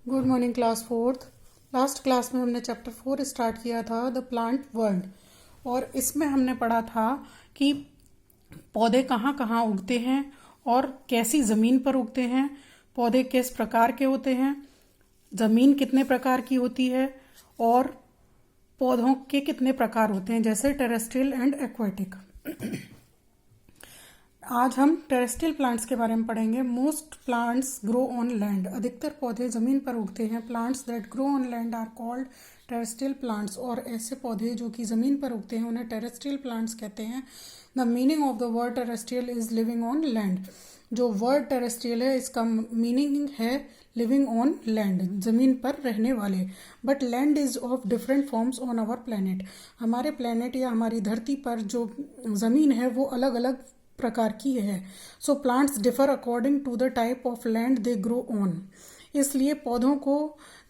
Good morning class fourth. Last class में हमने chapter 4 start किया था द प्लांट वर्ल्ड, और इसमें हमने पढ़ा था कि पौधे कहाँ कहाँ उगते हैं और कैसी ज़मीन पर उगते हैं, पौधे किस प्रकार के होते हैं, ज़मीन कितने प्रकार की होती है और पौधों के कितने प्रकार होते हैं, जैसे टेरेस्ट्रियल एंड एक्वेटिक। आज हम टेरेस्ट्रियल प्लांट्स के बारे में पढ़ेंगे। Most plants grow on land, अधिकतर पौधे ज़मीन पर उगते हैं। Plants that grow on land are called terrestrial plants, और ऐसे पौधे जो कि ज़मीन पर उगते हैं उन्हें टेरेस्ट्रियल प्लांट्स कहते हैं। The meaning of the word terrestrial is living on land. जो वर्ड टेरेस्ट्रियल है इसका मीनिंग है लिविंग ऑन लैंड, ज़मीन पर रहने वाले। But land is of different forms on our planet. हमारे प्लैनेट या हमारी धरती पर जो ज़मीन है वो अलग अलग प्रकार की है। So plants differ according to the type of land they grow on. इसलिए पौधों को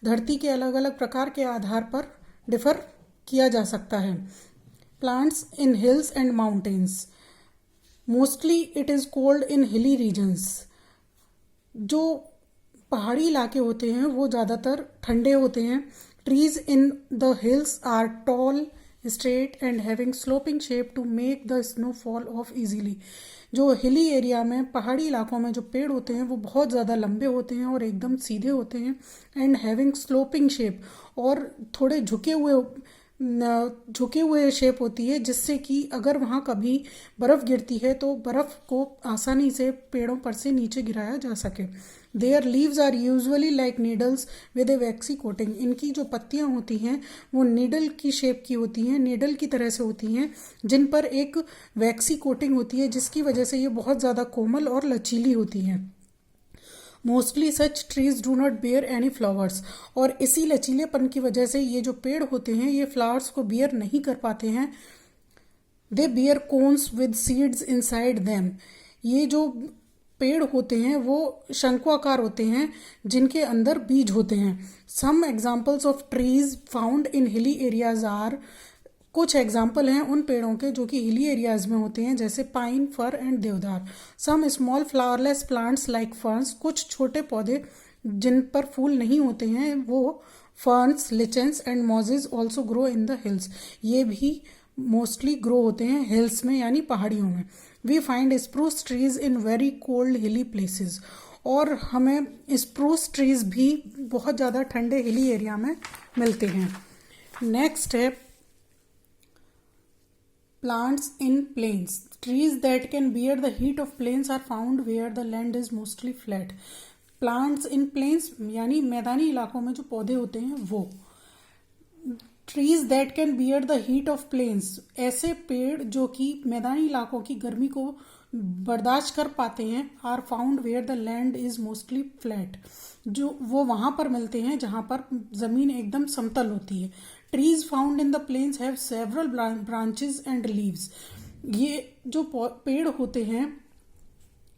धरती के अलग अलग प्रकार के आधार पर डिफर किया जा सकता है। Plants in hills and mountains, mostly it is cold in hilly regions. जो पहाड़ी इलाके होते हैं वो ज़्यादातर ठंडे होते हैं। Trees in the hills are tall, straight and having sloping shape to make the snow fall off easily. जो हिली एरिया में, पहाड़ी इलाकों में जो पेड़ होते हैं वो बहुत ज़्यादा लंबे होते हैं और एकदम सीधे होते हैं। एंड हैविंग स्लोपिंग शेप, और थोड़े झुके हुए शेप होती है, जिससे कि अगर वहाँ कभी बर्फ़ गिरती है तो बर्फ़ को आसानी से पेड़ों पर से नीचे गिराया जा सके। Their leaves are usually like needles with a waxy coating. इनकी जो पत्तियाँ होती हैं वो नीडल की शेप की होती हैं, नीडल की तरह से होती हैं, जिन पर एक वैक्सी कोटिंग होती है, जिसकी वजह से ये बहुत ज़्यादा कोमल और लचीली होती हैं। Mostly such trees do not bear any flowers, और इसी लचीलेपन की वजह से ये जो पेड़ होते हैं ये फ्लावर्स को बियर नहीं कर पाते हैं। They bear cones with seeds inside them. ये जो पेड़ होते हैं वो शंकुआकार होते हैं जिनके अंदर बीज होते हैं। Some examples of trees found in hilly areas are, कुछ एग्जाम्पल हैं उन पेड़ों के जो कि हिली एरियाज में होते हैं, जैसे pine, fir and deodar. Some small flowerless plants like ferns, कुछ छोटे पौधे जिन पर फूल नहीं होते हैं वो ferns, lichens and mosses also grow in the hills. ये भी मोस्टली ग्रो होते हैं हिल्स में, यानी पहाड़ियों में। We find spruce trees in very cold hilly places, और हमें स्प्रूस ट्रीज भी बहुत ज़्यादा ठंडे हिली एरिया में मिलते हैं। नेक्स्ट है plants in plains. Trees that can bear the heat of plains are found where the land is mostly flat. Plants in plains यानी मैदानी इलाकों में जो पौधे होते हैं वो। Trees that can bear the heat of plains, ऐसे पेड़ जो कि मैदानी इलाकों की गर्मी को बर्दाश्त कर पाते हैं, are found where the land is mostly flat. जो वो वहाँ पर मिलते हैं जहाँ पर ज़मीन एकदम समतल होती है। Trees found in the plains have several branches and leaves. ये जो पेड़ होते हैं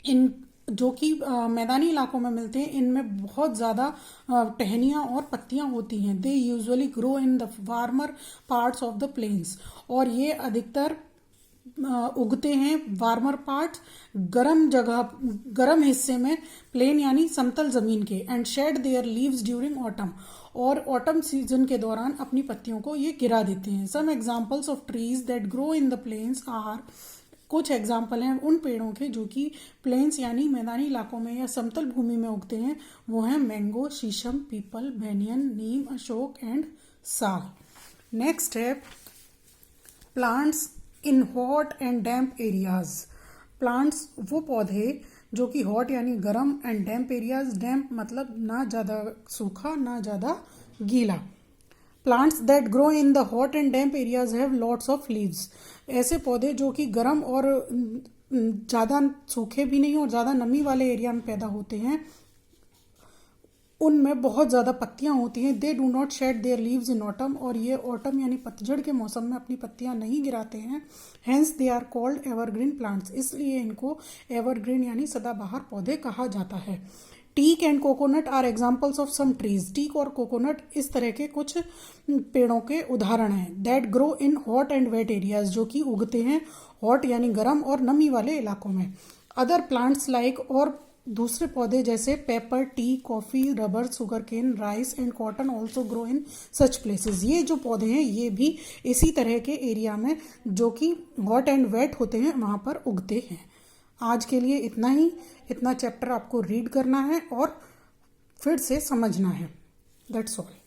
इन जो कि मैदानी इलाकों में मिलते हैं, इनमें बहुत ज़्यादा टहनियाँ और पत्तियाँ होती हैं। They usually grow in the warmer parts of the plains, और ये अधिकतर उगते हैं वार्मर पार्ट, गर्म हिस्से में, प्लेन यानी समतल ज़मीन के। And shed their leaves during autumn, और ऑटम सीजन के दौरान अपनी पत्तियों को ये गिरा देते हैं। Some examples of trees that grow in the plains are, कुछ एग्जाम्पल हैं उन पेड़ों के जो कि प्लेन्स यानी मैदानी इलाकों में या समतल भूमि में उगते हैं। वो हैं मैंगो, शीशम, people, banyan, Neem, Ashok and साल। नेक्स्ट है plants in hot and damp areas. Plants वो पौधे जो कि हॉट यानी गर्म, एंड डैम्प एरियाज, डैम्प मतलब ना ज़्यादा सूखा ना ज़्यादा गीला। Plants that grow in the hot and damp areas have lots of leaves. ऐसे पौधे जो कि गर्म और ज़्यादा सूखे भी नहीं और ज़्यादा नमी वाले एरिया में पैदा होते हैं, उनमें बहुत ज़्यादा पत्तियां होती हैं। They do not shade their leaves in autumn, और ये ऑटम यानी पतझड़ के मौसम में अपनी पत्तियां नहीं गिराते हैं। Hence they are called evergreen plants, इसलिए इनको एवरग्रीन यानी सदाबहार पौधे कहा जाता है। Teak and coconut are examples of some trees. Teak और कोकोनट इस तरह के कुछ पेड़ों के उदाहरण हैं। That grow in hot and wet areas, जो कि उगते हैं हॉट यानी गर्म और नमी वाले इलाकों में। अदर प्लांट्स लाइक, और दूसरे पौधे जैसे pepper, tea, coffee, rubber, sugarcane, rice and cotton also grow in such places. ये जो पौधे हैं ये भी इसी तरह के एरिया में जो कि हॉट एंड वेट होते हैं वहाँ पर उगते हैं। आज के लिए इतना ही। इतना चैप्टर आपको रीड करना है और फिर से समझना है। That's all.